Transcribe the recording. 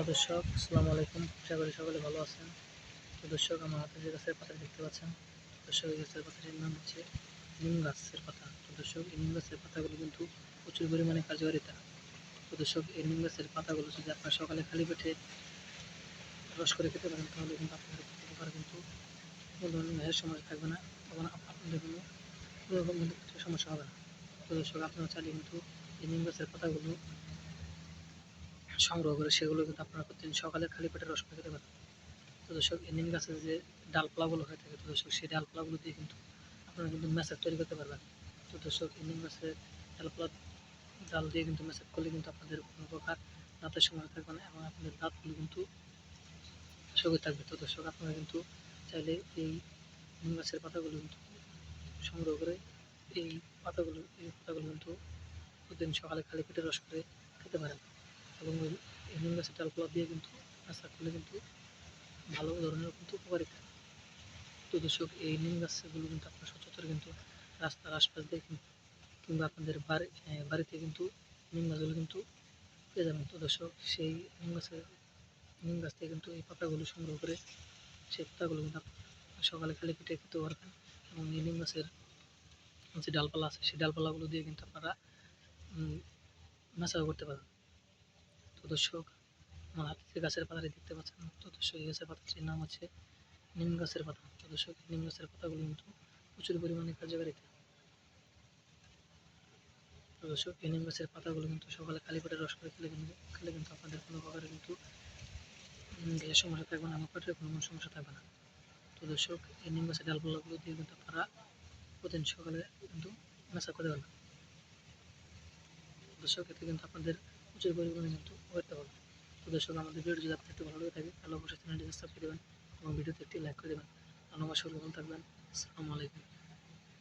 দর্শক আসসালামু আলাইকুম, আশা করি সকলে ভালো আছেন। তো দর্শক, আমার হাতে যে গাছের পাতা দেখতে পাচ্ছেন, দর্শক এই গাছের পাতাটির নাম হচ্ছে নিম গাছের পাতা। তো দর্শক, এই নিম গাছের পাতাগুলো কিন্তু প্রচুর পরিমাণে কার্যকারিতা। তো দর্শক, এই নিম গাছের পাতাগুলো যদি আপনার সকালে খালি পেটে রস করে খেতে পারেন, তাহলে কিন্তু আপনাদের উপকার কিন্তু কোনো ধরনের গ্যাসের সমস্যা থাকবে না এবং আপনাদের কোনো রকম কিন্তু পেটের সমস্যা হবে না। তো দর্শক, আপনারা চাইলে কিন্তু এই নিম গাছের পাতাগুলো সংগ্রহ করে সেগুলো কিন্তু আপনারা প্রতিদিন সকালে খালি পেটে রস করে খেতে পারেন। তো দর্শক, এই নিম গাছের যে ডালপালাগুলো হয়ে থাকে, তো দর্শক সেই ডালপালাগুলো দিয়ে কিন্তু আপনারা কিন্তু ম্যাসাজ তৈরি করতে পারবেন। তো দর্শক, এই নিম গাছের ডালপালা ডাল দিয়ে কিন্তু ম্যাসাজ করলে কিন্তু আপনাদের কোনো প্রকার দাঁতের সমস্যা থাকবে না এবং আপনাদের দাঁতগুলো কিন্তু সবুজ থাকবে। তো দর্শক, আপনারা কিন্তু চাইলে এই নিম গাছের পাতাগুলো কিন্তু সংগ্রহ করে এই পাতাগুলো কিন্তু প্রতিদিন সকালে খালি পেটে রস করে খেতে পারেন এবং এই নিম গাছের ডালপালা দিয়ে কিন্তু ম্যাসাজ করলে কিন্তু ভালো ধরনের কিন্তু উপকারিতা। তো দর্শক, এই নিম গাছগুলো কিন্তু আপনার সচরাচর কিন্তু রাস্তার আশপাশ দিয়ে কিংবা আপনাদের বাড়িতে কিন্তু নিম গাছগুলো কিন্তু পেয়ে যাবেন। তো দর্শক, সেই নিম গাছ থেকে কিন্তু এই পাতাগুলো সংগ্রহ করে সেই পাতাগুলো কিন্তু আপনার সকালে খালি পেটে খেতে পারবেন এবং এই নিম গাছের যে ডালপালা আছে সেই ডালপালাগুলো দিয়ে কিন্তু আপনারা ম্যাসাজ করতে পারেন। তো দর্শক, আমার হাতে যে গাছের পাতাটি দেখতে পাচ্ছেন, তো দর্শক এই গাছের পাতাটির নাম হচ্ছে নিম গাছের পাতা। তো দর্শক, নিম গাছের পাতাগুলো কিন্তু প্রচুর পরিমাণে কার্যকারিতা। তো দর্শক, এই নিম গাছের পাতাগুলো কিন্তু সকালে খালি পেটে রস করে খেলে কিন্তু আপনাদের কোনো প্রকার কিন্তু গ্যাসের সমস্যা থাকবে না, আমার পেটের কোনো সমস্যা থাকবে না। তো দর্শক, এই নিম গাছের ডালপালাগুলো দিয়ে কিন্তু আপনারা প্রতিদিন সকালে কিন্তু ম্যাসাজ করতে পারবেন। দর্শক, এতে কিন্তু আপনাদের প্রচুর পরিমাণে কিন্তু উপকারিতা হবে। তো দর্শক, আমাদের ভিডিও যদি আপনার একটু ভালো লাগে থাকে, তাহলে অবশ্যই চ্যানেলটি সাবস্ক্রাইব করে দেবেন এবং ভিডিওতে একটি লাইক করে দেবেন। ধন্যবাদ, সকলে ভালো থাকবেন। আসসালামু আলাইকুম।